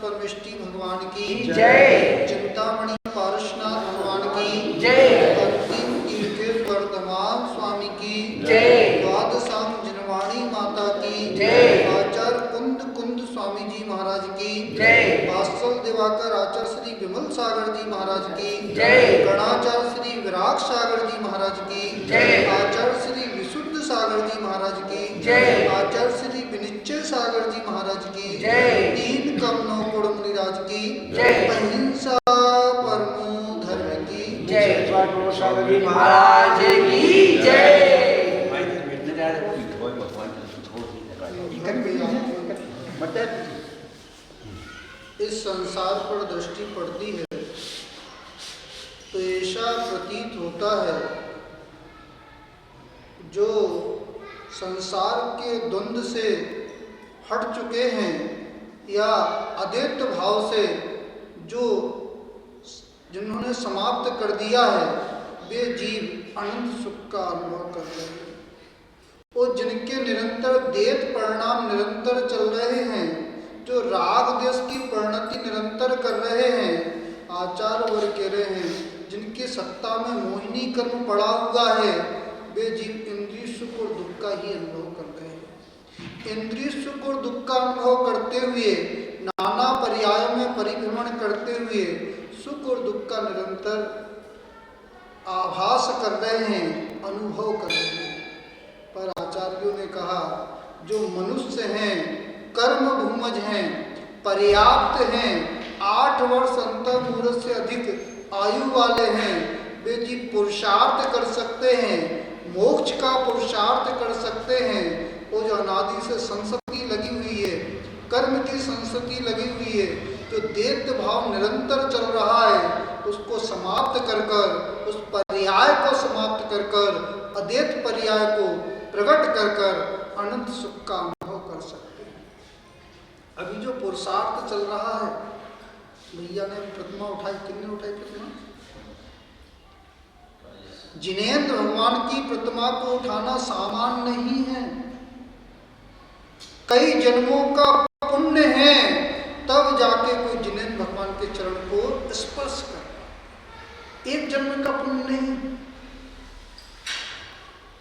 परमेष्टि भगवान की जय। चिंतामणि पारसनाथ भगवान की जय। अंतिम कीर्ति वर्धमान स्वामी की जय। द्वादशांग जिनवाणी माता की जय। आचार्य कुंद कुंद स्वामी जी महाराज की जय। वात्सल दिवाकर आचार्य श्री विमल सागर जी महाराज की जय। गणाचार्य श्री विराग सागर जी महाराज की जय। आचार्य श्री विशुद्ध सागर जी महाराज की जय। आचार्य श्री विनिश्चय सागर जी महाराज की जय। तीन कमनों गुण मुनिराज की जय। अहिंसा परमो धर्म की जय। सागर जी महाराज की जय। इस संसार पर दृष्टि पड़ती है तो ऐसा प्रतीत होता है जो संसार के द्वंद्व से हट चुके हैं या अद्वैत भाव से जो जिन्होंने समाप्त कर दिया है वे जीव अनंत सुख का अनुभव कर रहे हैं और जिनके निरंतर द्वैत परिणाम निरंतर चल रहे हैं, जो राग द्वेष की परिणति निरंतर कर रहे हैं, आचार्य वर्ग कह रहे हैं जिनकी सत्ता में मोहिनी कर्म पड़ा हुआ है वे जीव इंद्रिय सुख और दुख का ही अनुभव कर रहे हैं। इंद्रिय सुख और दुख का अनुभव करते हुए नाना पर्यायों में परिभ्रमण करते हुए सुख और दुख का निरंतर आभास कर रहे हैं, अनुभव कर रहे हैं। पर आचार्यों ने कहा जो मनुष्य हैं, कर्म भूमज हैं, पर्याप्त हैं, 8 वर्ष अंतर्मुहूर्त से अधिक आयु वाले हैं, वे जीव पुरुषार्थ कर सकते हैं, मोक्ष का पुरुषार्थ कर सकते हैं। वो जो अनादि से संस्कृति लगी हुई है, कर्म की संस्कृति लगी हुई है, जो दैत्य भाव निरंतर चल रहा है उसको समाप्त कर कर, उस पर्याय को समाप्त कर कर, अद्वैत पर्याय को प्रकट कर कर अनंत सुख का अनुभव कर सकते हैं। अभी जो पुरुषार्थ चल रहा है, भैया ने प्रतिमा उठाई, किसने उठाई प्रतिमा? जिनेंद्र भगवान की प्रतिमा को उठाना सामान नहीं है, कई जन्मों का पुण्य है तब जाके कोई जिनेंद्र भगवान के चरण को स्पर्श कर। एक जन्म का पुण्य नहीं।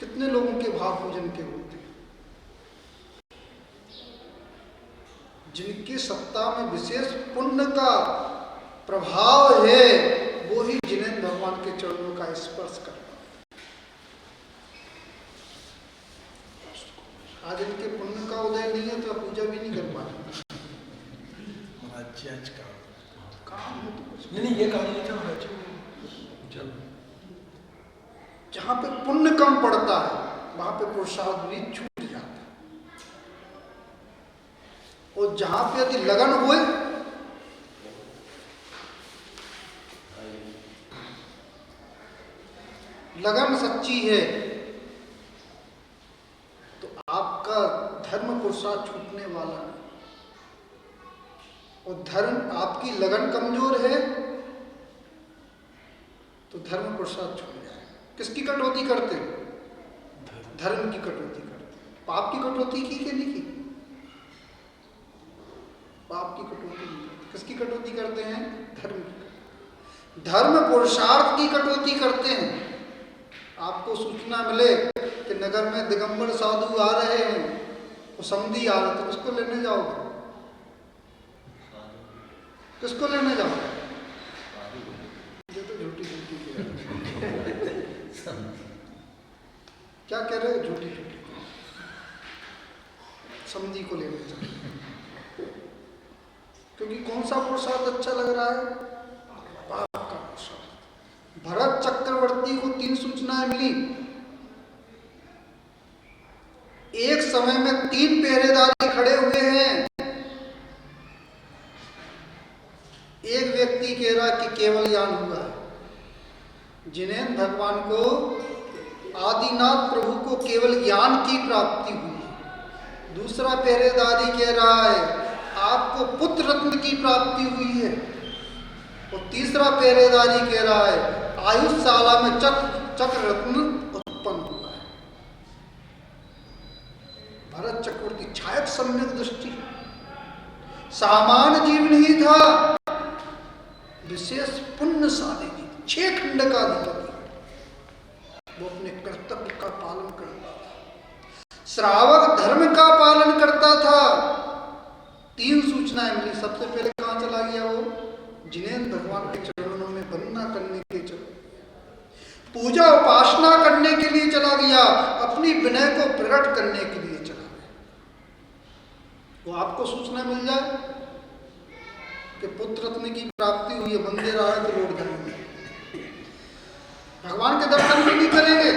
कितने लोगों के भाव पूजन के होते हैं जिनकी सत्ता में विशेष पुण्य का प्रभाव है, वो ही जिनेंद्र भगवान के चरणों का स्पर्श कर। आज इनके पुण्य का उदय नहीं है तो पूजा भी नहीं कर पाते। काम है तो कुछ नहीं, ये काम नहीं था। चलो, जहाँ पे पुण्य कम पड़ता है वहां पे पुरुषार्थ भी छूट जाता है, और जहां पे यदि लगन हुए लगन सच्ची है तो आपका धर्म पुरुषार्थ छूटने वाला नहीं। और धर्म आपकी लगन कमजोर है तो धर्म पुरुषार्थ छूट जाए। किसकी कटौती करते? धर्म की कटौती करते। पाप की कटौती की कि नहीं की? पाप की कटौती नहीं करते। किसकी कटौती करते हैं? धर्म की। धर्म पुरुषार्थ की कटौती करते हैं। आपको सूचना मिले कि नगर में दिगंबर साधु आ रहे हैं, वो समधी आ रहे, तो किसको लेने जाओगे? किसको लेने जाओगे? ये तो झूठी झूठी क्या कह रहे हो? झूठी झूठी समधी को लेने जाओ। क्योंकि कौन सा पुरुषार्थ अच्छा लग रहा है? पाप का पुरुषार्थ। भरत चक्रवर्ती को 3 सूचनाएं मिली। एक समय में 3 पहरेदारी खड़े हुए हैं। एक व्यक्ति कह रहा कि केवल ज्ञान हुआ है। जिनेंद्र भगवान को, आदिनाथ प्रभु को केवल ज्ञान की प्राप्ति हुई है। दूसरा पहरेदारी कह रहा है आपको पुत्र रत्न की प्राप्ति हुई है। और तीसरा पहरेदारी कह रहा है आयुषशाला में चक्र रत्न उत्पन्न हुआ है। भरत चक्रवर्ती छायक सम्यक दृष्टि, सामान्य जीवन ही था, विशेष पुण्यशाली जीवन। 6 खंड का अधिपति, वो अपने कर्तव्य का पालन करता था, श्रावक धर्म का पालन करता था। 3 सूचनाएं मिली। सबसे पहले कहां चला गया वो? जिनेंद्र भगवान के चरणों में वंदना करने के चरण, पूजा उपासना करने के लिए चला गया, अपनी विनय को प्रकट करने के लिए चला गया। वो आपको सूचना मिल जाए कि पुत्र रत्न की प्राप्ति हुई है, मंदिर आए तो लौट जाएंगे, भगवान के दर्शन भी नहीं करेंगे।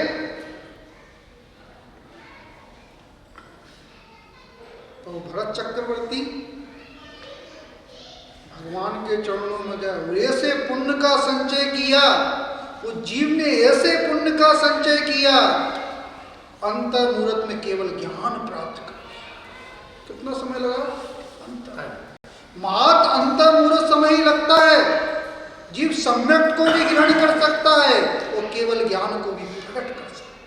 तो भरत चक्रवर्ती भगवान के चरणों में गया, ऐसे पुण्य का संचय किया, उस जीव ने ऐसे पुण्य का संचय किया, अंत मुहूर्त में केवल ज्ञान प्राप्त कर। कितना समय लगा? मात्र अंत मुहूर्त समय ही लगता है। जीव सम्यक को भी ग्रहण कर सकता है, वो केवल ज्ञान को भी प्रकट कर सकता है।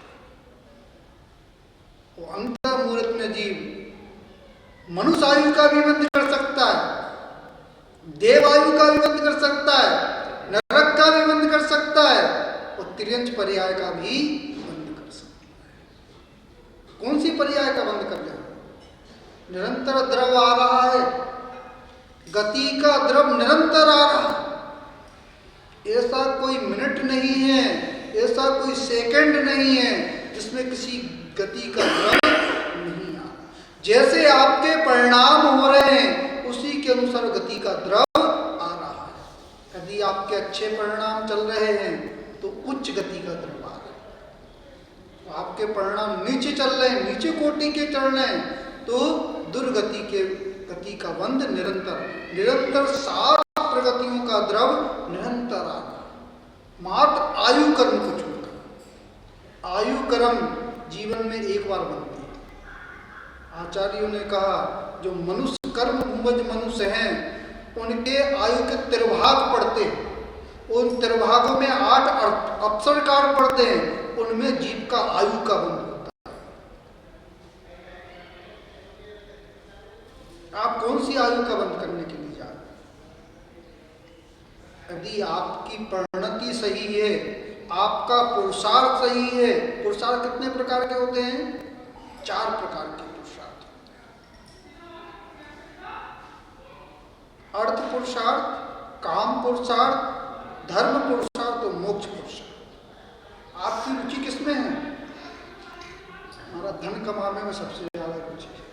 वो अंत मुहूर्त में जीव मनुष्य आयु का भी बंध कर सकता है, देव आयु का भी बंध कर सकता है, नरक का भी बंद कर सकता है, और त्रियंच पर्याय का भी बंद कर सकता है। कौन सी पर्याय का बंद कर रहे? निरंतर द्रव आ रहा है, गति का द्रव निरंतर आ रहा है। ऐसा कोई मिनट नहीं है, ऐसा कोई सेकंड नहीं है जिसमें किसी गति का द्रव नहीं आ रहा। जैसे आपके परिणाम हो रहे हैं, उसी के अनुसार गति का द्रव आ रहा है। यदि आपके अच्छे परिणाम चल रहे हैं तो उच्च गति का द्रव आ रहा है। तो आपके परिणाम नीचे चल रहे हैं, नीचे कोटि के चल रहे हैं, तो दुर्गति के गति का बंध निरंतर 7 प्रगतियों का द्रव निरंतर आ रहा है। मात्र आयु कर्म को छोड़कर। आयु कर्म जीवन में एक बार बनती है। आचार्यों ने कहा जो मनुष्य कर्म भूमज मनुष्य हैं, उनके आयु के 3 पड़ते हैं। उन 3 में 8 अप्सरकार पड़ते हैं, उनमें जीव का आयु का बंध होता है। आप कौन सी आयु का बंध करने के लिए जा रहे हैं? यदि आपकी परिणति सही है, आपका पुरुषार्थ सही है। पुरुषार्थ कितने प्रकार के होते हैं? 4 प्रकार के पुरुषार्थ। अर्थ पुरुषार्थ, काम पुरुषार्थ, धर्म पुरुषार्थ और मोक्ष पुरुषार्थ। आपकी रुचि किसमें है? हमारा धन कमाने में सबसे ज्यादा रुचि है।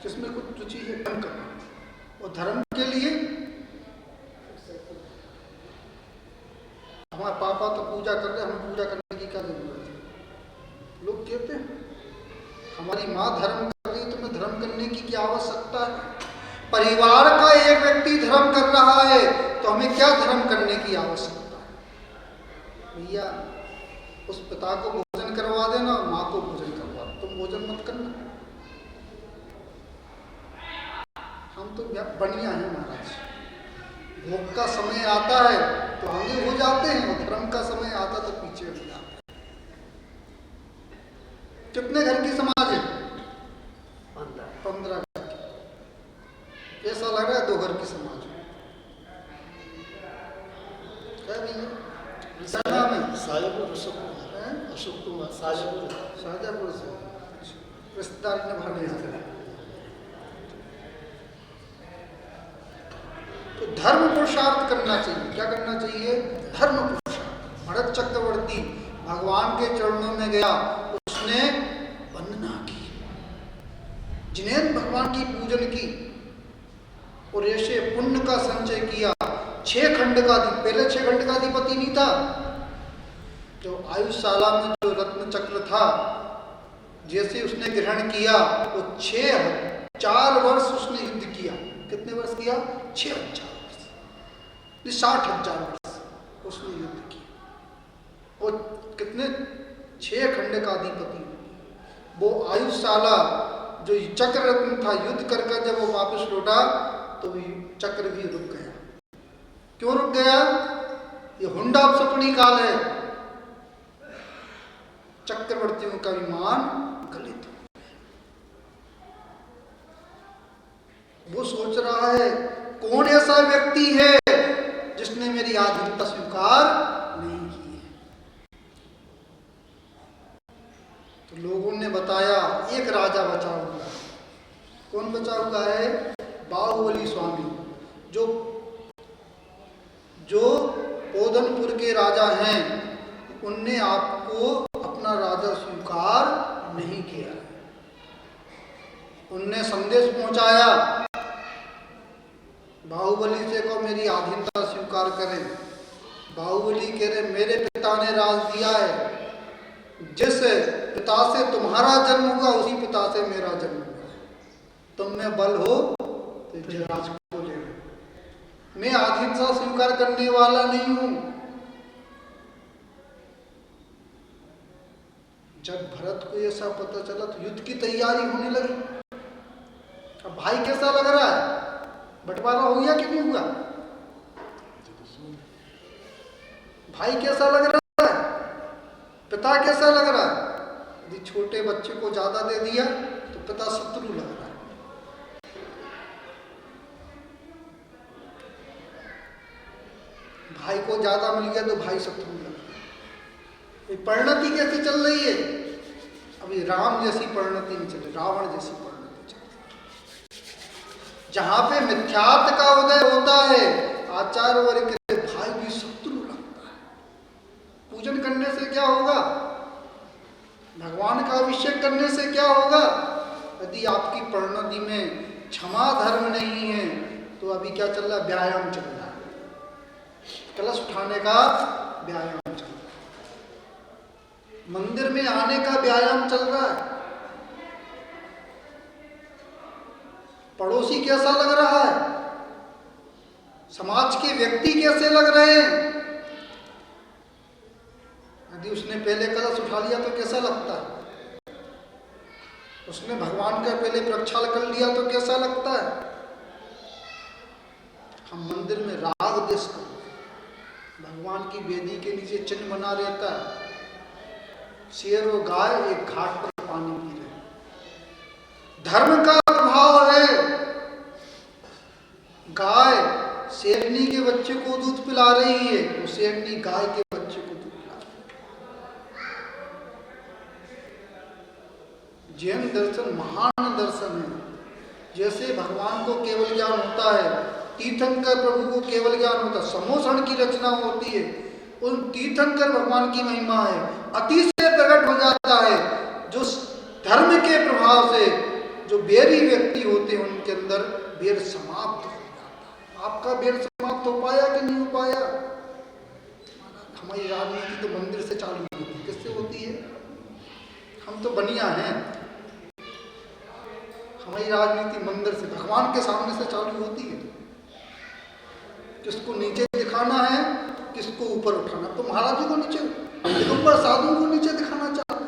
किसमें कुछ रुचि है? धन करना। और धर्म के लिए हमारे पापा तो पूजा कर रहे, हमें पूजा करने की क्या जरूरत है? लोग कहते हैं हमारी माँ धर्म कर रही, तुम्हें धर्म करने की क्या आवश्यकता है? परिवार का एक व्यक्ति धर्म कर रहा है तो हमें क्या धर्म करने की आवश्यकता है? भैया उस पिता को भोजन करवा देना और माँ को भोजन करवा दो, तुम भोजन मत करना। हम तो बढ़िया है महाराज, भोग का समय आता है तो आगे हो जाते हैं, और धर्म का समय आता तो पीछे हो जाते हैं। कितने घर की समाज है? 15 घर की। ऐसा लग रहा है 2 घर की समाज है। क्या भैया नाम है? शाजापुर अशोक कुमार शाजापुर से रिश्तेदार ने भाग। तो धर्म पुरुषार्थ करना चाहिए। क्या करना चाहिए? धर्म पुरुषार्थ। भरत चक्रवर्ती भगवान के चरणों में गया, उसने वंदना की, जिनेंद्र भगवान की पूजन की, और ऐसे पुण्य का संचय किया। 6 खंड का पहले 6 खंड का अधिपति नहीं था। जो आयुशाला में जो रत्न चक्र था, जैसे उसने ग्रहण किया, वो 4 वर्ष उसने युद्ध किया। कितने वर्ष किया? 6,000 वर्ष, 60,000 वर्ष उसने युद्ध किया। और कितने 6 खंड का अधिपति। वो आयुशाला जो चक्र रत्न था, युद्ध करके जब वो वापस लौटा तो चक्र भी रुक गया। क्यों रुक गया? ये हुंडा सपनी काल है। चक्रवर्तियों का विमान गलित हो, वो सोच रहा है कौन ऐसा व्यक्ति है जिसने मेरी आधीनता स्वीकार नहीं की है। तो लोगों ने बताया एक राजा बचा हुआ है। कौन बचा हुआ है? बाहुबली स्वामी, जो पोदनपुर के राजा हैं, उनने आपको अपना राजा स्वीकार नहीं किया। उनने संदेश पहुंचाया बाहुबली से को मेरी आधीनता स्वीकार करें। बाहुबली कह रहे मेरे पिता ने राज दिया है, जिस पिता से तुम्हारा जन्म हुआ उसी पिता से मेरा जन्म हुआ। तुम में बल हो तो राज को ले लो। मैं आधीनता स्वीकार करने वाला नहीं हूं। जब भरत को ऐसा पता चला तो युद्ध की तैयारी होने लगी। अब भाई कैसा लग रहा है? बंटवारा हो गया कि नहीं हुआ? भाई कैसा लग रहा है? पिता कैसा लग रहा है? यदि छोटे बच्चे को ज्यादा दे दिया तो पिता शत्रु लग रहा है। भाई को ज्यादा मिल गया तो भाई शत्रु लग रहा है। परिणति कैसी चल रही है? अभी राम जैसी परिणति नहीं चल रही, रावण जैसी परिणति चल रही। जहां पे मिथ्यात्व का उदय होता है, आचार्य वर्ग के भाई भी शत्रु लगता है। पूजन करने से क्या होगा? भगवान का अभिषेक करने से क्या होगा? यदि आपकी परिणति में क्षमा धर्म नहीं है तो अभी क्या चल रहा है? व्यायाम चल रहा है, कलश उठाने का व्यायाम चल रहा है, मंदिर में आने का व्यायाम चल रहा है। पड़ोसी कैसा लग रहा है? समाज के व्यक्ति कैसे लग रहे हैं? यदि उसने पहले कलश उठा लिया तो कैसा लगता है? उसने भगवान का पहले प्रक्षाल कर लिया तो कैसा लगता है? हम मंदिर में राग देश कर, भगवान की वेदी के नीचे चिन्ह बना रहता है, शेर और गाय एक घाट पर पानी पी रहे। धर्म का प्रभाव है। गाय शेरनी के बच्चे को दूध पिला रही है, वो शेरनी गाय के बच्चे को दूध पिला रही है। जैन दर्शन महान दर्शन है। जैसे भगवान को केवल ज्ञान होता है, तीर्थंकर प्रभु को केवल ज्ञान होता है, समोषण की रचना होती है, उन तीर्थंकर भगवान की महिमा है, अति से प्रकट हो जाता है। जो धर्म के प्रभाव से जो बैरी व्यक्ति होते हैं उनके अंदर बैर समाप्त हो जाता है। आपका बैर समाप्त हो पाया कि नहीं हो पाया? हमारी राजनीति तो मंदिर से चालू होती है। किससे होती है? हम तो बनिया हैं। हमारी राजनीति मंदिर से, भगवान के सामने से चालू होती है। किसको नीचे दिखाना है, किसको ऊपर उठाना। तो महाराज जी को नीचे, दिगंबर साधुओं को नीचे दिखाना चाहते हैं।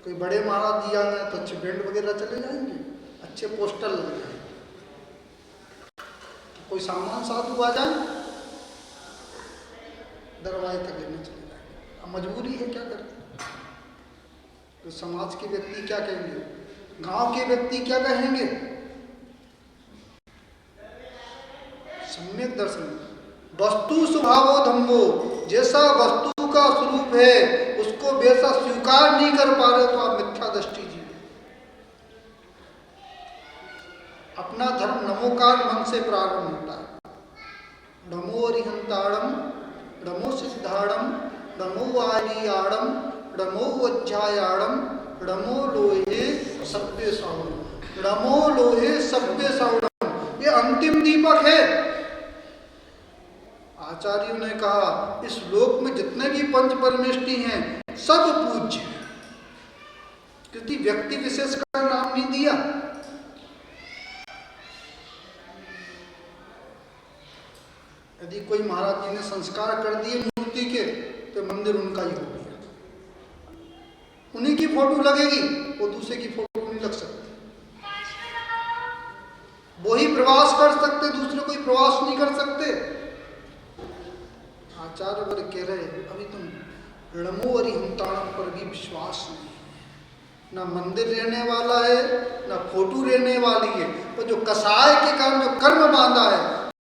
कोई बड़े महाराज जी आए तो अच्छे बैंड वगैरह चले जाएंगे, अच्छे पोस्टर लग जाएंगे। कोई सामान्य साधु आ जाए दरवाजे तक लेने चले जाएंगे। अब मजबूरी है, क्या करें? तो समाज के व्यक्ति क्या कहेंगे, गांव के व्यक्ति क्या कहेंगे? सम्यक दर्शन, वस्तु स्वभावो धम्मो, जैसा वस्तु का स्वरूप है उसको वैसा स्वीकार नहीं कर पा रहे तो आप मिथ्या दृष्टि जी। अपना धर्म नमोकार मन से प्रारंभ होता है। नमो अरिहंताड़म, नमो सिद्धाड़म, नमो आर्याड़म, नमो अध्यायाड़म, नमो लोहे सभ्य सावड़म, नमो लोहे सभ्य सावड़म। ये अंतिम दीपक है। आचार्यों ने कहा इस लोक में जितने भी पंच परमेष्टि हैं सब पूज्य हैं। किसी व्यक्ति विशेष का नाम नहीं दिया। यदि कोई महाराज जी ने संस्कार कर दिए मूर्ति के तो मंदिर उनका ही हो गया, उन्हीं की फोटो लगेगी, वो दूसरे की फोटो नहीं लग सकती। वो ही प्रवास कर सकते, दूसरे कोई प्रवास नहीं कर सकते। आचार्य वर्ग कह रहे अभी तुम रणमो अरिहंताड़म पर भी विश्वास नहीं है। ना मंदिर रहने वाला है, ना फोटो रहने वाली है। तो जो कसाय के कारण जो कर्म बांधा है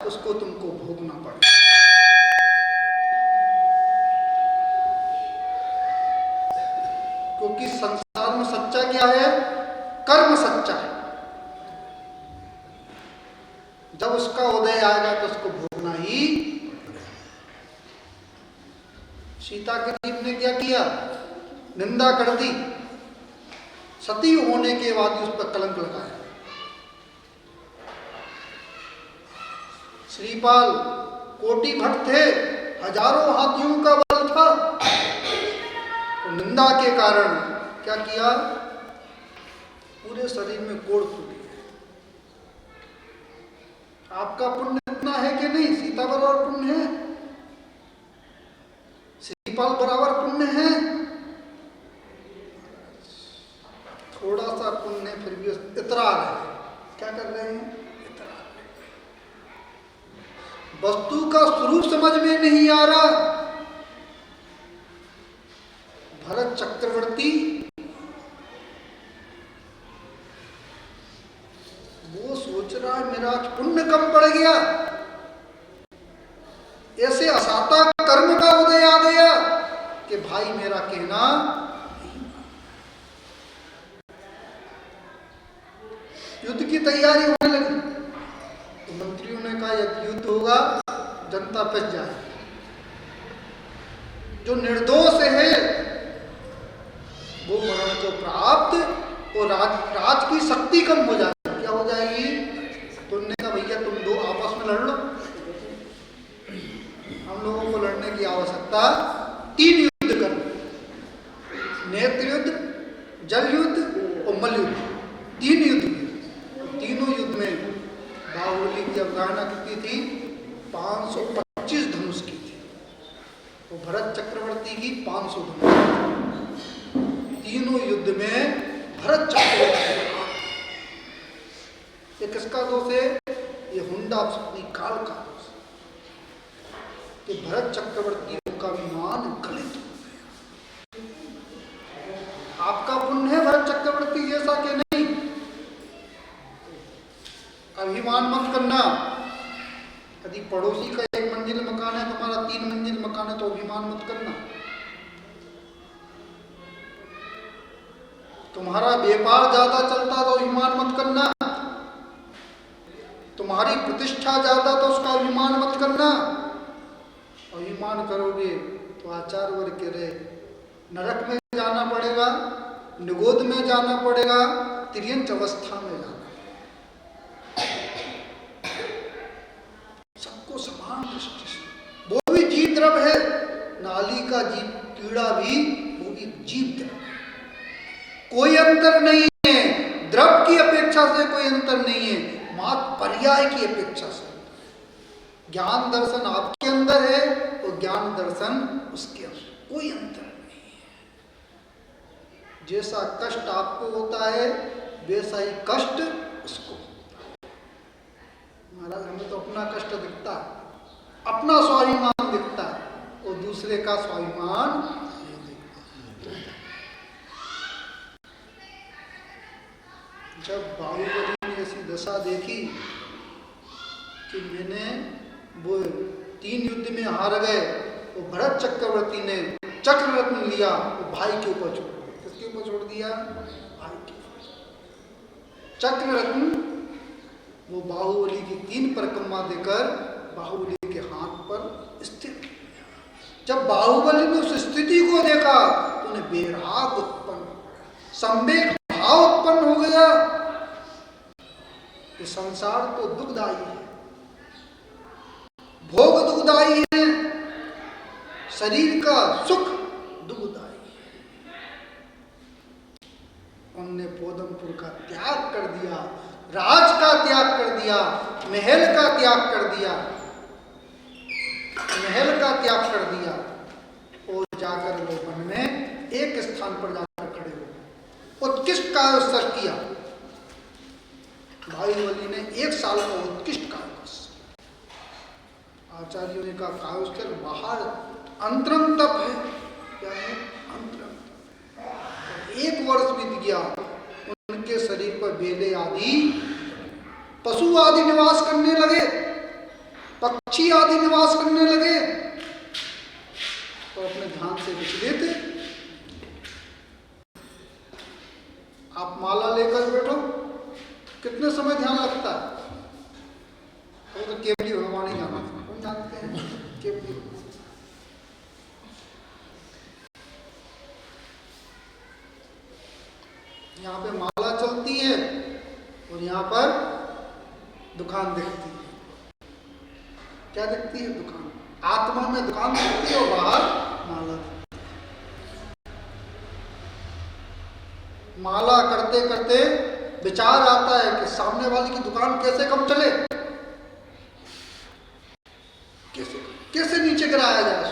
उसको तुमको भोगना पड़ेगा। क्योंकि संसार में सच्चा क्या है? कर्म सच्चा है। जब उसका उदय आएगा तो उसको भोगना ही। सीता के जीव ने क्या किया? निंदा कर दी, सती होने के बाद उस पर कलंक लगाया। श्रीपाल कोटि भट्ट थे, हजारों हाथियों का बल था, तो निंदा के कारण क्या किया? पूरे शरीर में कोड़ फूटी। आपका पुण्य इतना है कि नहीं? सीता बराबर पुण्य है, श्रीपाल बराबर पुण्य है। थोड़ा सा पुण्य फिर भी इतरा रहे। क्या कर रहे हैं? इतरा रहे। वस्तु का स्वरूप समझ में नहीं आ रहा। भरत चक्रवर्ती वो सोच रहा है मेरा पुण्य कम पड़ गया, ऐसे असाता कर्म का उदय आ गया कि भाई मेरा कहना युद्ध की तैयारी होने लगी। तो मंत्रियों ने कहा यदि युद्ध होगा जनता पिस जाए, जो निर्दोष है वो मरण को प्राप्त और राज की शक्ति कम हो जाएगी। क्या हो जाएगी? तो उन्होंने कहा भैया तुम दो आपस में लड़ लो, हम लोगों को लड़ने की आवश्यकता 3 युद्ध कर, नेत्र युद्ध, जल युद्ध और मल युद्ध। 3 युद्ध। तीनों युद्ध में बाहुबली की अवधारणा कितनी थी? 525 धनुष की थी, और भरत चक्रवर्ती की 500 धनुष। तीनों युद्ध में भरत चक्रवर्ती। ये किसका दोष है? ये हुंडा अपनी काल का दोष, कि भरत चक्रवर्ती का विमान गलित हो गया। आपका पुण्य है भरत चक्रवर्ती जैसा कि नहीं? अभिमान मत करना। यदि पड़ोसी का 1 मंजिल मकान है, तुम्हारा 3 मंजिल मकान है, तो अभिमान मत करना। तुम्हारा व्यापार ज्यादा चलता तो अभिमान मत करना। तुम्हारी प्रतिष्ठा ज्यादा तो उसका अभिमान मत करना। अभिमान करोगे तो आचार्य वर्ग के रहे नरक में जाना पड़ेगा, निगोद में जाना पड़ेगा, तिर्यंच अवस्था में जाना। सबको समान दृष्टि से, वो भी जीव द्रव है, नाली का जीव कीड़ा भी वो भी जीव द्रव है। कोई अंतर नहीं है, द्रव की अपेक्षा से कोई अंतर नहीं है, मात्र पर्याय की अपेक्षा से। ज्ञान दर्शन आपके अंदर है और ज्ञान दर्शन उसके अंदर, कोई अंतर नहीं है। जैसा कष्ट आपको होता है वैसा ही कष्ट उसको होता है। महाराज हमें तो अपना कष्ट दिखता है, अपना स्वाभिमान दिखता है, और दूसरे का स्वाभिमान नहीं दिखता। जब बाहुबली ने ऐसी दशा देखी कि मैंने वो 3 युद्ध में हार गए, तो भरत चक्रवर्ती ने चक्र रत्न लिया तो भाई के ऊपर छोड़ दिया। किसके ऊपर छोड़ दिया? भाई के ऊपर। चक्र रत्न वो बाहुबली की 3 परिक्रमा देकर बाहुबली के हाथ पर स्थित। जब बाहुबली ने उस स्थिति को देखा तो उन्हें बेराग उत्पन्न, संवेग भाव उत्पन्न हो गया कि संसार तो दुखदायी है, भोग दुखदायी है, शरीर का सुख दुखदायी है। उनने पोदमपुर का त्याग कर दिया, राज का त्याग कर दिया, महल का त्याग कर दिया, महल का त्याग कर दिया, और जाकर वो वन में एक स्थान पर जाकर खड़े हो उत्कृष्ट कायोत्सव किया। बाहुबली ने 1 साल का उत्कृष्ट कायोत्सव। आचार्यों ने कहा कायोत्सव बाहर अंतरम तप है। क्या है? अंतरम तप। 1 वर्ष बीत गया, उनके शरीर पर बेले आदि, पशु आदि निवास करने लगे, पक्षी आदि निवास करने लगे, तो अपने ध्यान से विचलित। आप माला लेकर बैठो, कितने समय ध्यान लगता है? वो तो केवली भगवान ही जानते हैं, हम जानते हैं केवली। यहाँ पे माला चलती है और यहाँ पर दुकान दिखती है। क्या दिखती है? दुकान। आत्मा में दुकान दिखती है और बाहर माला। माला करते करते विचार आता है कि सामने वाले की दुकान कैसे कम चले, कैसे नीचे गिराया जाए।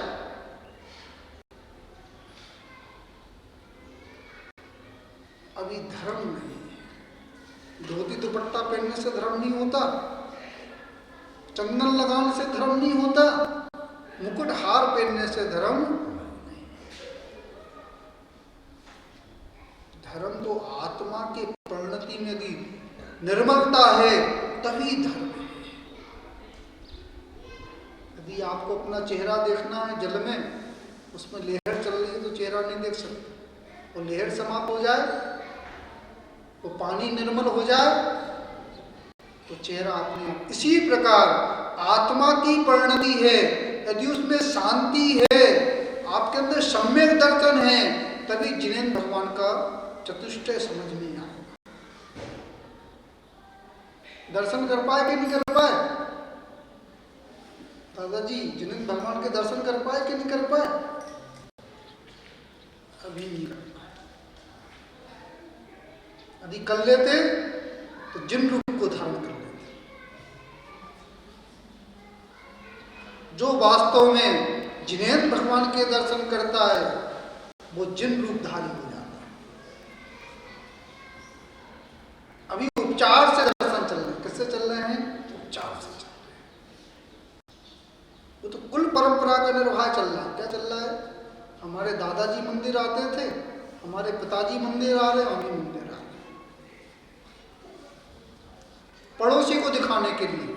अभी धर्म नहीं है। धोती दुपट्टा पहनने से धर्म नहीं होता, चंदन लगाने से धर्म नहीं होता, मुकुट हार पहनने से धर्म नहीं। धर्म तो आत्मा के परिणति में भी निर्मलता है, तभी धर्म है। यदि आपको अपना चेहरा देखना है जल में, उसमें लहर चल रही है तो चेहरा नहीं देख सकते। वो लहर समाप्त हो जाए, वो पानी निर्मल हो जाए तो चेहरा अपने आप। इसी प्रकार आत्मा की परिणति है, यदि उसमें शांति है, आपके अंदर सम्यक दर्शन है, तभी जिनेंद्र भगवान का चतुष्टय समझ में आएगा। दर्शन कर पाए कि नहीं कर पाए? दादाजी जिनेंद्र भगवान के दर्शन कर पाए कि नहीं कर पाए? अभी नहीं कर पाए। यदि कर लेते तो जिन रूप को धारण कर लेते। जो वास्तव में जिनेंद्र भगवान के दर्शन करता है वो जिन रूपधारी हो जाता है। अभी उपचार से दर्शन चल रहे हैं। किससे चल रहे हैं? उपचार से चल रहे हैं। वो तो कुल परंपरा का निर्वाह चल रहा है। क्या चल रहा है? हमारे दादाजी मंदिर आते थे, हमारे पिताजी मंदिर आ रहे, हम ही मंदिर आ रहे, पड़ोसी को दिखाने के लिए।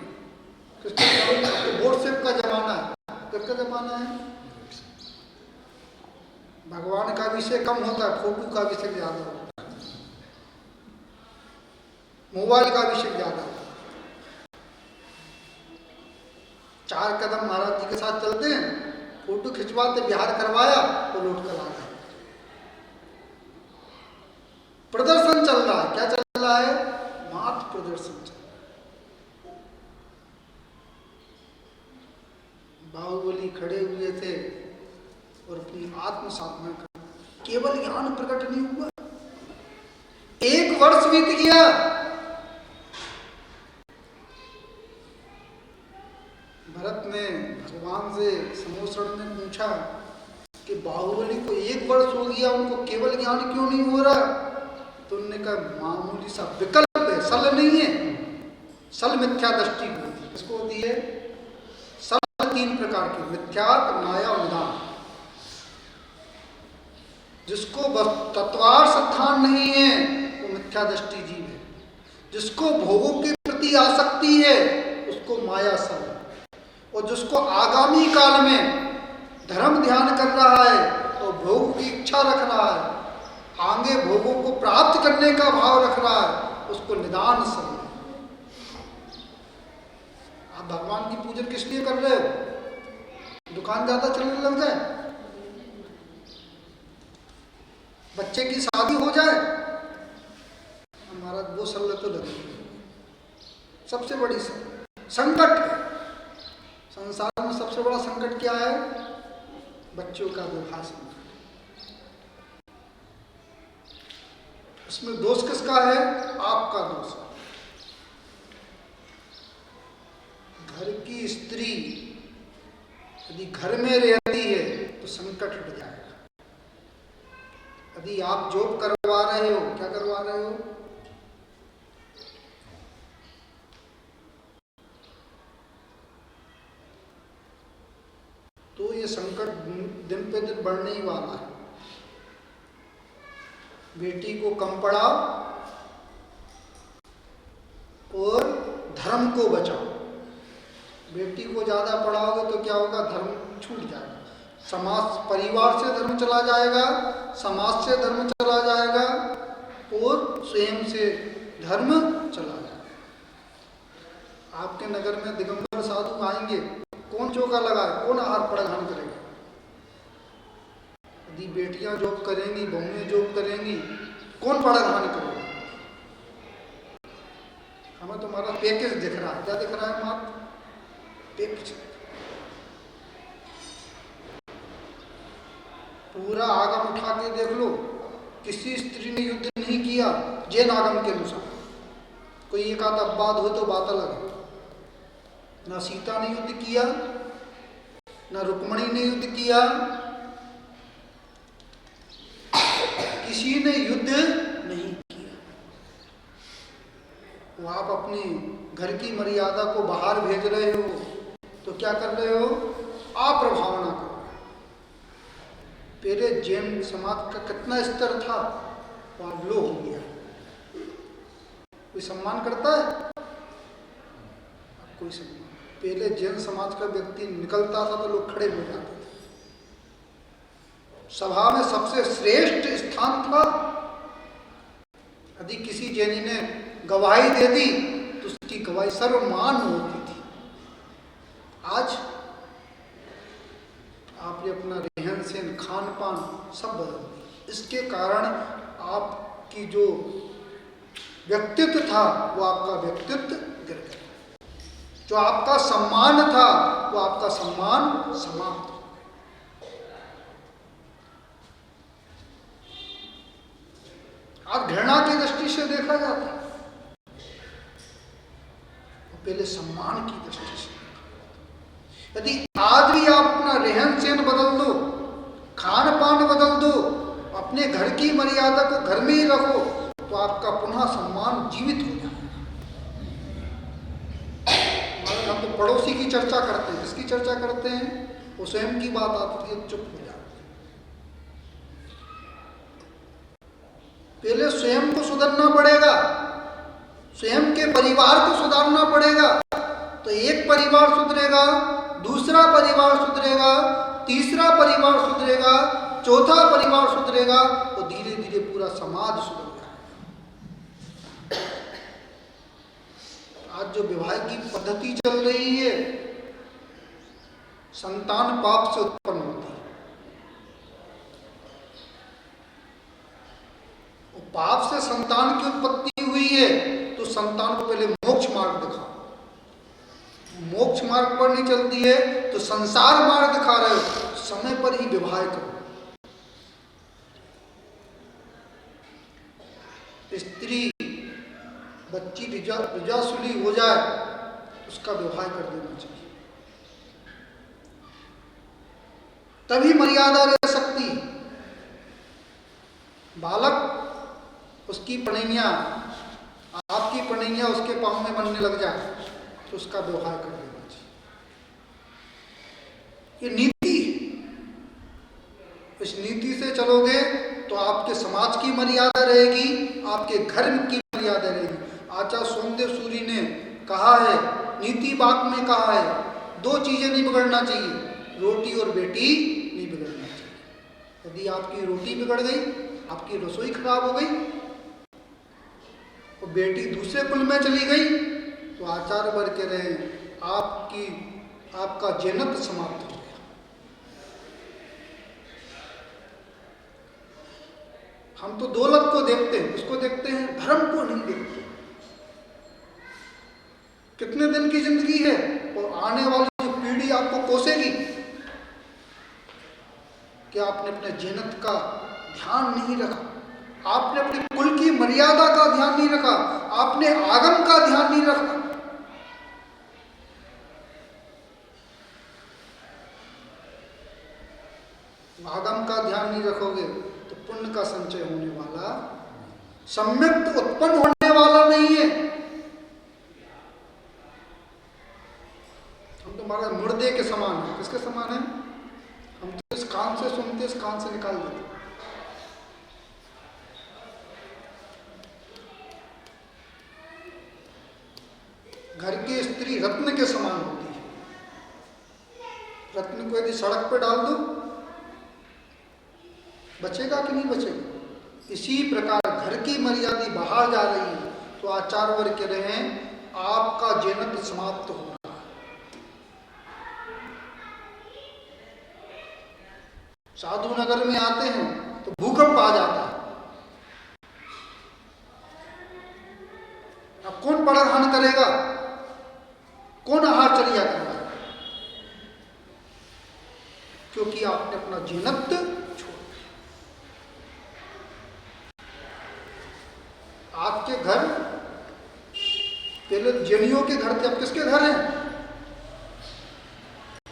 व्हाट्सएप का जमाना है, किसका जमाना है? भगवान का विषय कम होता है, फोटो का विषय ज्यादा होता है, मोबाइल का विषय ज्यादा होता है। 4 कदम महाराज जी के साथ चलते हैं, फोटो खिंचवाते, बिहार करवाया तो लौट कर आ गए। प्रदर्शन चल रहा है। क्या चल रहा है? मात्र प्रदर्शन चल रहा है। बाहुबली खड़े हुए थे और अपनी आत्म साधना कर, केवल ज्ञान प्रकट नहीं हुआ। 1 वर्ष बीत गया, भरत ने भगवान से, समोसण ने पूछा कि बाहुबली को 1 वर्ष हो गया, उनको केवल ज्ञान क्यों नहीं हो रहा? तो उन्होंने कहा मामूली सा विकल्प है, सल नहीं है। सल मिथ्या दृष्टि होती है। इसको होती है सल 3 प्रकार की, मिथ्यार्थ, माया और निदान। जिसको तत्वार स्थान नहीं है वो मिथ्या दृष्टि जीव है। जिसको भोगों के प्रति आसक्ति है उसको माया सल, और जिसको आगामी काल में धर्म ध्यान कर रहा है और भोग की इच्छा रख रहा है, आगे भोगों को प्राप्त करने का भाव रख रहा है, उसको निदान सल। आप भगवान की पूजन किस लिए कर रहे हो? दुकान ज्यादा चलने लग जाए, बच्चे की शादी हो जाए, हमारा वो सल तो लगे। सबसे बड़ी संकट है संसार में, सबसे बड़ा संकट क्या है? बच्चों का विवाह संकट। उसमें दोष किसका है? आपका दोष। घर की स्त्री यदि घर में रहती है तो संकट हट जाएगा। यदि आप जॉब करवा रहे हो, क्या करवा रहे हो? तो ये संकट दिन पे दिन बढ़ने ही वाला है। बेटी को कम पढ़ाओ और धर्म को बचाओ। बेटी को ज्यादा पढ़ाओगे तो क्या होगा, धर्म छूट जाएगा, समाज परिवार से धर्म चला जाएगा, समाज से धर्म चला जाएगा और स्वयं से धर्म चला जाएगा। आपके नगर में दिगंबर साधु आएंगे, कौन चौका लगाए, कौन आहार प्रदान करेगा? यदि बेटियां जॉब करेंगी, बहुएं जॉब करेंगी, कौन पढ़ाने करेगा? हमें तुम्हारा पैकेज दिख रहा है, क्या दिख रहा है? मात्र पैकेज पूरा आगम उठा के देख लो, किसी स्त्री ने युद्ध नहीं किया जैन आगम के अनुसार। कोई एक आध अपवाद हो तो बात अलग है। ना सीता ने युद्ध किया, ना रुक्मणी ने युद्ध किया, किसी ने युद्ध नहीं किया। वो आप अपनी घर की मर्यादा को बाहर भेज रहे हो तो क्या कर रहे हो? अप्रभावना करो। पहले जैन समाज का कितना स्तर था, वो अब लो हो गया। कोई सम्मान करता है? अब कोई सम्मान। पहले जैन समाज का व्यक्ति निकलता था तो लोग खड़े हो जाते थे, सभा में सबसे श्रेष्ठ स्थान था। यदि किसी जैनी ने गवाही दे दी तो उसकी गवाही सर्वमान्य होती थी। आज आपने अपना रहन सहन, खान पान सब बदल दिया। इसके कारण आपकी जो व्यक्तित्व था वो आपका व्यक्तित्व गिर गया, जो आपका सम्मान था वो आपका सम्मान समाप्त। आज घृणा की दृष्टि से देखा जाता है, पहले सम्मान की दृष्टि से। यदि आज भी आप अपना रहन सहन बदल दो, खान पान बदल दो, अपने घर की मर्यादा को घर में ही रखो तो आपका पुनः सम्मान जीवित हो जाएगा। हम तो पड़ोसी की चर्चा करते हैं, किसकी चर्चा करते हैं? वो स्वयं की बात आती है चुप हो जाते। पहले स्वयं को सुधरना पड़ेगा, स्वयं के परिवार को सुधारना पड़ेगा, तो एक परिवार सुधरेगा, दूसरा परिवार सुधरेगा, तीसरा परिवार सुधरेगा, चौथा परिवार सुधरेगा, तो धीरे धीरे पूरा समाज सुधर जाएगा। आज जो विवाह की पद्धति चल रही है, संतान पाप से उत्पन्न होती है। और पाप से संतान की उत्पत्ति हुई है तो संतान को पहले मोक्ष मार्ग दिखाओ। मोक्ष मार्ग पर नहीं चलती है तो संसार मार्ग दिखा रहे हो, समय पर ही विवाह करो। स्त्री बच्ची विजासुली हो जाए उसका विवाह कर देना चाहिए, तभी मर्यादा रह सकती। बालक उसकी पढ़ैया, आपकी पढ़ैया उसके पाँव में बनने लग जाए तो उसका व्यवहार कर देना चाहिए। ये नीति है, इस नीति से चलोगे तो आपके समाज की मर्यादा रहेगी, आपके घर की मर्यादा रहेगी। आचार्य सोमदेव सूरी ने कहा है, नीति बात में कहा है, दो चीजें नहीं बिगड़ना चाहिए, रोटी और बेटी नहीं बिगड़ना चाहिए। यदि आपकी रोटी बिगड़ गई, आपकी रसोई खराब हो गई और बेटी दूसरे कुल में चली गई तो आचार्य वर्ग कह रहे हैं आपका जैनत्व समाप्त हो गया। हम तो दौलत को देखते हैं, उसको देखते हैं, धर्म को नहीं देखते। कितने दिन की जिंदगी है और आने वाली पीढ़ी आपको कोसेगी कि आपने अपने जैनत्व का ध्यान नहीं रखा, आपने अपने कुल की मर्यादा का ध्यान नहीं रखा, आपने आगम का ध्यान नहीं रखा। आगम का ध्यान नहीं रखोगे तो पुण्य का संचय होने वाला, सम्यक उत्पन्न होने वाला नहीं है। हम तो हमारा मुर्दे के समान है। किसके समान है? हम तो इस कान से सुनते, इस कान से निकाल देते। घर की स्त्री रत्न के समान होती है। रत्न को यदि सड़क पे डाल दो बचेगा कि नहीं बचेगा? इसी प्रकार घर की मर्यादा बाहर जा रही है तो आचार्य वर्ग कह रहे हैं आपका जेनत समाप्त हो रहा है। साधु नगर में आते हैं तो भूकंप आ जाता है। अब कौन पराहरण करेगा? कौन आहार चर्या करेगा? क्योंकि आपने अपना जीनत छोड़ दिया। आपके घर पहले जैनियों के घर थे, अब किसके घर हैं?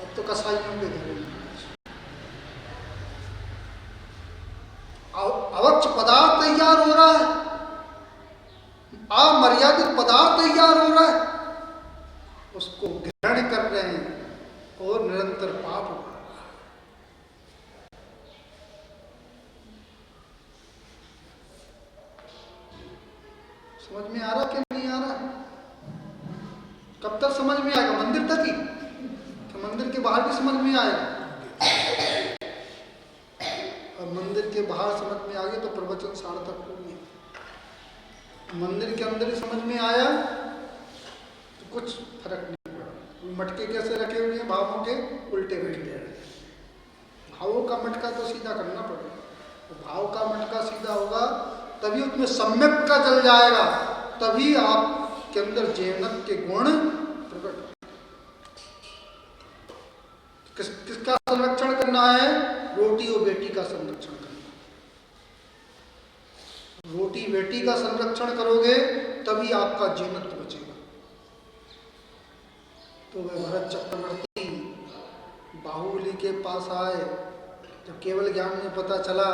अब तो कसाईयों के घर हैं। अवक्ष पदार्थ तैयार हो रहा है, अमर्यादित पदार्थ तैयार हो रहा है, उसको ग्रहण कर रहे हैं और निरंतर पाप हो रहा है। समझ में आ रहा कि नहीं आ रहा? कब तक समझ में आएगा? मंदिर तक ही कि मंदिर के बाहर भी समझ में आएगा? अब मंदिर के बाहर समझ में आ गया तो प्रवचन सार्थक हो गया। मंदिर के अंदर ही समझ में आया तो कुछ फर्क नहीं पड़ा। मटके कैसे रखे हुए हैं? भावों के उल्टे बैठे। भावों का मटका तो सीधा करना पड़ेगा। तो भाव का मटका सीधा होगा तभी उसमें सम्यक का जल जाएगा, तभी आपके अंदर जैनत के गुण प्रकट। किसका संरक्षण करना है? रोटी और बेटी का संरक्षण करना। रोटी बेटी का संरक्षण करोगे तभी आपका जैनत बचेगा। तो वह भरत चक्रवर्ती बाहुबली के पास आए जब केवल ज्ञान में पता चला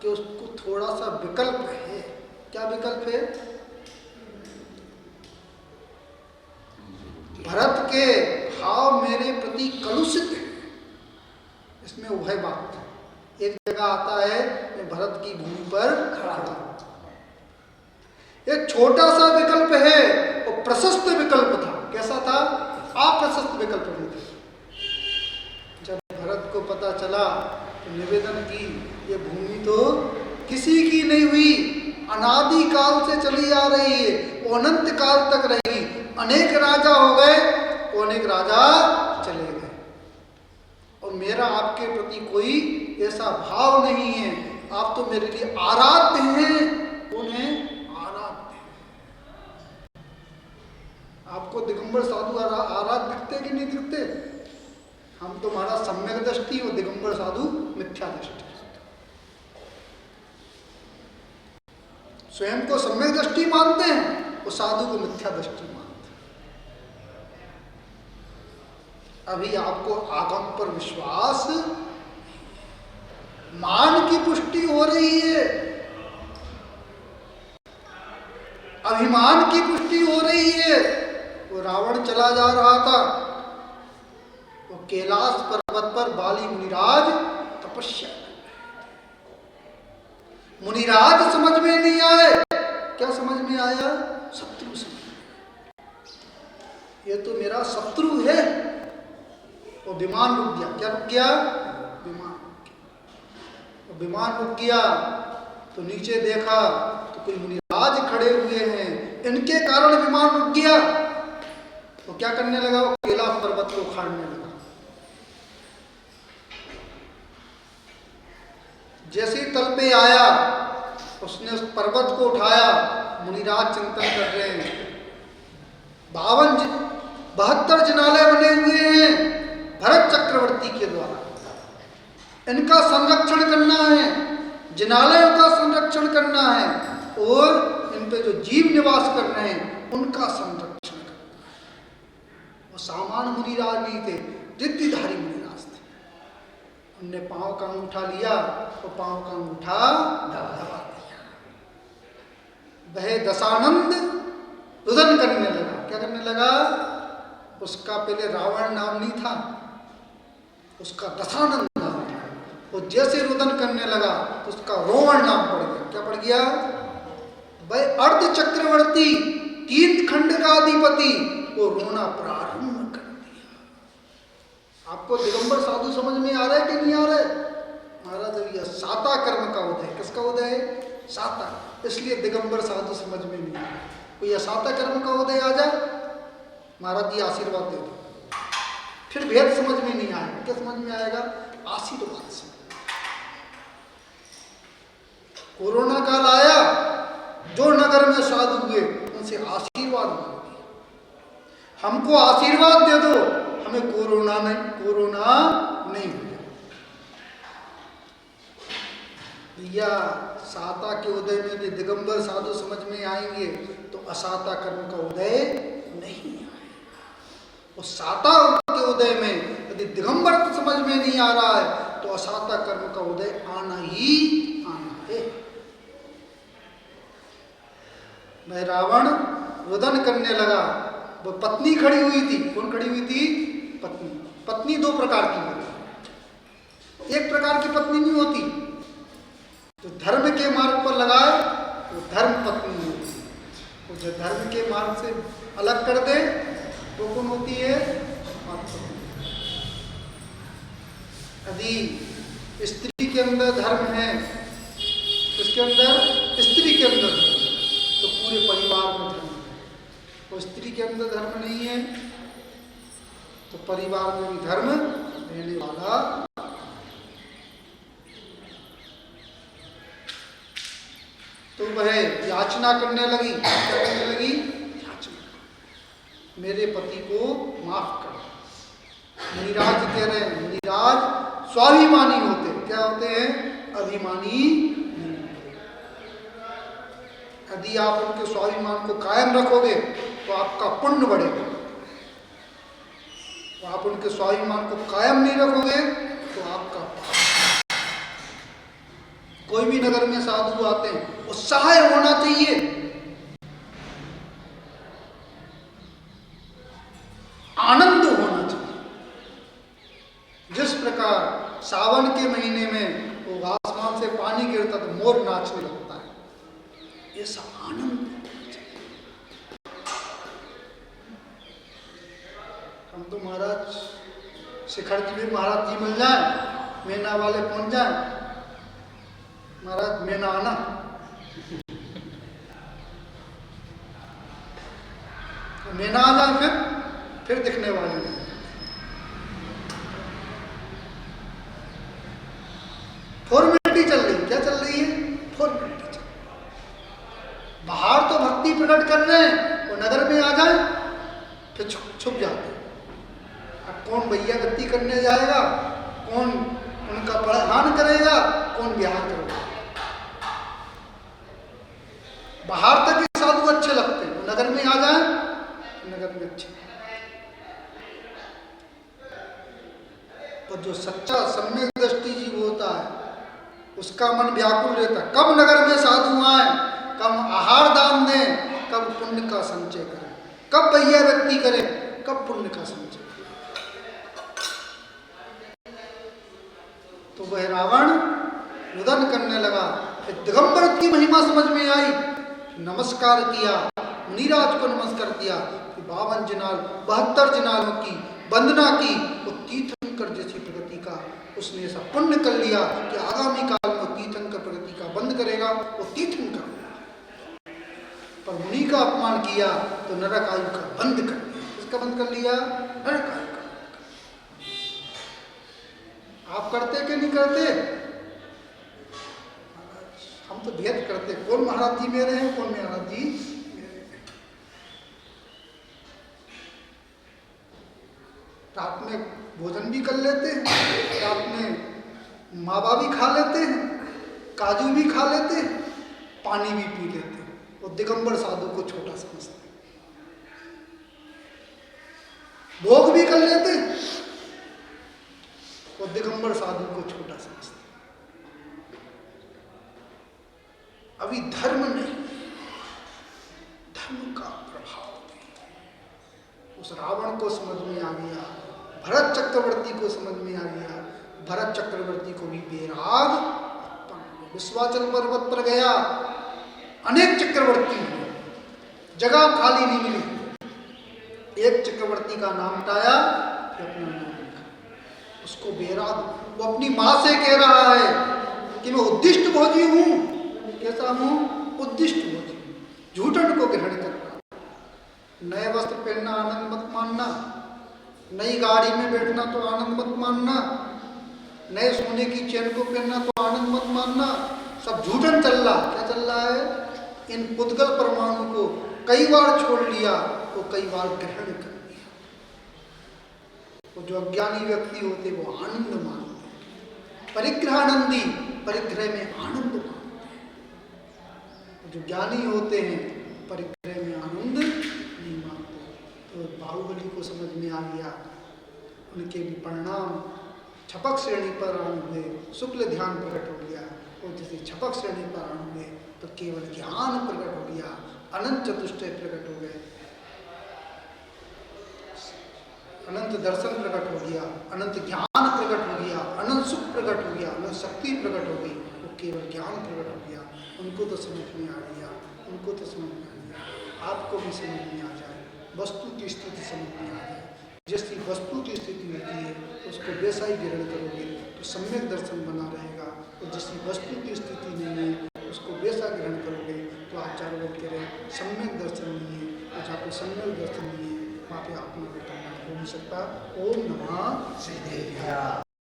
कि उसको थोड़ा सा विकल्प है। क्या विकल्प है? भरत के भाव मेरे प्रति कलुषित है। इसमें उभय बात है। एक जगह आता है मैं भरत की भूमि पर खड़ा हूं। एक छोटा सा विकल्प है वो प्रशस्त विकल्प था। कैसा था? अप्रशस्त विकल्प नहीं था। जब भरत को पता चला तो निवेदन की ये भूमि तो किसी की नहीं हुई, अनादि काल से चली आ रही है, अनंत काल तक रही। अनेक राजा हो गए, अनेक राजा चले गए और मेरा आपके प्रति कोई ऐसा भाव नहीं है। आप तो मेरे लिए आराध्य हैं। कौन है? आराध्य। आपको दिगंबर साधु आराध्य दिखते कि नहीं दिखते? हम तुम्हारा सम्यक दृष्टि और दिगंबर साधु मिथ्या दृष्टि। स्वयं को सम्यक दृष्टि मानते हैं और साधु को मिथ्या दृष्टि मानते हैं। अभी आपको आगम पर विश्वास, मान की पुष्टि हो रही है, अभिमान की पुष्टि हो रही है। वो रावण चला जा रहा था, वो कैलाश पर्वत पर बाली मुनिराज तपस्या। मुनिराज समझ में नहीं आए। क्या समझ में आया? शत्रु समझ में। ये तो मेरा शत्रु है। वो विमान रुक गया। क्या रुक गया? विमान रुक गया। विमान रुक गया तो नीचे देखा तो कोई मुनिराज खड़े हुए हैं। इनके कारण विमान रुक गया। तो क्या करने लगा? वो कैलाश पर्वत को उखाड़ने लगा। जैसे ही तल पे आया उसने उस पर्वत को उठाया। मुनिराज चिंतन कर रहे हैं। 72 जिनालय बने हुए हैं भरत चक्रवर्ती के द्वारा। इनका संरक्षण करना है, जिनालयों का संरक्षण करना है और इन पे जो जीव निवास कर रहे हैं उनका संरक्षण करना है। वो सामान्य मुनिराज नहीं थे, रिद्धिधारी मुनिराज थे। उनने पांव का अंगूठा लिया और पांव का अंगूठा दबा दिया। वह दशानंद रुदन करने लगा। क्या करने लगा? उसका पहले रावण नाम नहीं था, उसका दशानंद नाम था। वो जैसे रुदन करने लगा तो उसका रोवण नाम पड़ गया। क्या पड़ गया? वह अर्ध चक्रवर्ती, 3 खंड का अधिपति वो रोना प्रारंभ कर दिया। आपको दिगंबर साधु समझ में आ रहा है कि नहीं आ रहा है? महाराज अब यह साता कर्म का उदय। किसका उदय है? साता। इसलिए दिगंबर साधु समझ में नहीं आ रहा। कोई असाता कर्म का उदय आ जाए, महाराज जी आशीर्वाद दे दो, फिर भेद समझ में नहीं आएगा। क्या समझ में आएगा? आशीर्वाद से। कोरोना काल आया, जो नगर में साधु हुए उनसे आशीर्वाद मांग दिया, हमको आशीर्वाद दे दो, हमें कोरोना नहीं हुआ। भैया साता के उदय में यदि दिगंबर साधु समझ में आएंगे तो असाता कर्म का उदय नहीं आएगा। उस साता के उदय में यदि दिगंबर समझ में नहीं आ रहा है तो असाता कर्म का उदय आना ही आना है। मैं रावण रुदन करने लगा। वो पत्नी खड़ी हुई थी। कौन खड़ी हुई थी? पत्नी। पत्नी दो प्रकार की होती। एक प्रकार की पत्नी नहीं होती तो धर्म के मार्ग पर लगाए वो धर्म पत्नी होती है। वो जो धर्म के मार्ग से अलग कर दे वो कौन होती है? यदि स्त्री के अंदर धर्म है, उसके अंदर स्त्री के अंदर तो पूरे परिवार में धर्म है। और स्त्री के अंदर धर्म नहीं है तो परिवार में भी धर्म रहने वाला। तो वह याचना करने लगी। क्या करने लगी? याचना, मेरे पति को माफ कर। मुनिराज कह रहे हैं, मुनिराज स्वाभिमानी होते। क्या होते हैं? अभिमानी नहीं होते। यदि आप उनके स्वाभिमान को कायम रखोगे तो आपका पुण्य बढ़ेगा। तो आप उनके स्वाभिमान को कायम नहीं रखोगे तो आपका पाप। कोई भी नगर में साधु आते हैं, उत्साह होना चाहिए। आनंद होना चाहिए। जिस प्रकार सावन के महीने में वो आसमान से पानी गिरता तो मोर नाचने लगता है, ऐसा आनंद होना चाहिए। हम तो महाराज शिखर जी भी महाराज जी मिल जाए, मेना वाले पहुंच जाए, महाराज मेना आना, मेना आ जाए फिर दिखने वाले हैं। फॉर्मेलिटी चल रही। क्या चल रही है? फॉर्मेलिटी चल रही। बाहर तो भक्ति प्रकट कर रहे हैं, वो नगर में आ जाए फिर छुप जाते हैं। अब कौन भैया गति करने जाएगा, कौन उनका प्रधान करेगा, कौन बिहार करेगा। बाहर तक ही साधु अच्छे लगते हैं, नगर में आ जाए नगर में अच्छे। तो जो सच्चा सम्यक दृष्टि जीव होता है उसका मन व्याकुल रहता है। कब नगर में साधु आए, कब आहार दान दें, कब पुण्य का संचय करें, कब भैया व्यक्ति करें, कब पुण्य का संचय करें। तो वह रावण रुदन करने लगा। दिगंबर की महिमा समझ में आई, नमस्कार किया, मुनिराज को नमस्कार किया कि 52 जनाल 72 जनालों की वंदना की। वो तीर्थंकर जैसी प्रगति का उसने ऐसा पुण्य कर लिया कि आगामी काल में तीर्थंकर प्रगति का बंद करेगा। वो तीर्थंकर हुआ, पर मुनि का अपमान किया तो नरक आयु का बंद कर दिया। किसका बंद कर लिया? नरक आयु का। आप करते कि नहीं करते? हम तो भेद करते, कौन महाराज जी मेरे हैं, कौन महाराज जी मेरे हैं। रात में भोजन भी कर लेते हैं, रात में मावा भी खा लेते हैं, काजू भी खा लेते हैं, पानी भी पी लेते हैं। और दिगंबर साधु को छोटा समझते हैं। भोग भी कर लेते हैं और दिगंबर साधु को छोटा समझते हैं। अभी धर्म नहीं, धर्म का प्रभाव उस रावण को समझ में आ गया, भरत चक्रवर्ती को समझ में आ गया। भरत चक्रवर्ती को भी बेराग विश्वाचल पर्वत पर गया, अनेक चक्रवर्ती हुए, जगह खाली नहीं मिली। एक चक्रवर्ती का नाम हटाया, फिर अपना नाम लिखा। उसको बेराग, वो अपनी माँ से कह रहा है कि मैं उद्दिष्ट भोजी हूँ। कैसा हूँ? उद्दिष्ट भोजी हूँ, झूठन को ग्रहण करना। नए वस्त्र पहनना आनंद मत मानना, नई गाड़ी में बैठना तो आनंद मत मानना, नए सोने की चैन को पहनना तो आनंद मत मानना। सब झूठन चल रहा। क्या चल रहा है? इन पुद्गल परमाणु को कई बार छोड़ लिया तो कई बार ग्रहण कर लिया। वो जो अज्ञानी व्यक्ति होते वो आनंद मानते हैं, परिग्रहानंदी, परिग्रह में आनंद मानते हैं। जो ज्ञानी होते हैं परिग्रह में आनंद नहीं मानते। तो बाहुबली को समझ में आ गया, उनके भी परिणाम छपक श्रेणी पर आन हुए, शुक्ल ध्यान प्रकट हो गया। और जैसे छपक श्रेणी पर आन हुए तो केवल ज्ञान प्रकट हो गया, अनंत चतुष्टय प्रकट हो गए, अनंत दर्शन प्रकट हो गया, अनंत ज्ञान प्रकट हो गया, अनंत सुख प्रकट हो गया, अनंत शक्ति प्रकट हो गई। वो केवल ज्ञान प्रकट हो गया। उनको तो समझ में आ गया, उनको तो समझ में आ गया। आपको भी समझ में आ जाए, वस्तु की स्थिति समझ में आ जाए। जैसी वस्तु की स्थिति होती है उसको वैसा ही ग्रहण करोगे तो सम्यक दर्शन बना रहेगा। और जैसी वस्तु की स्थिति नहीं है उसको वैसा ग्रहण करोगे तो आचार्य लोग कह रहे सम्यक दर्शन नहीं है। तो जहाँ पे सम्यक दर्शन नहीं है वहाँ पे आत्मा को हो नहीं सकता। ओम नमः श्रीदेव्या।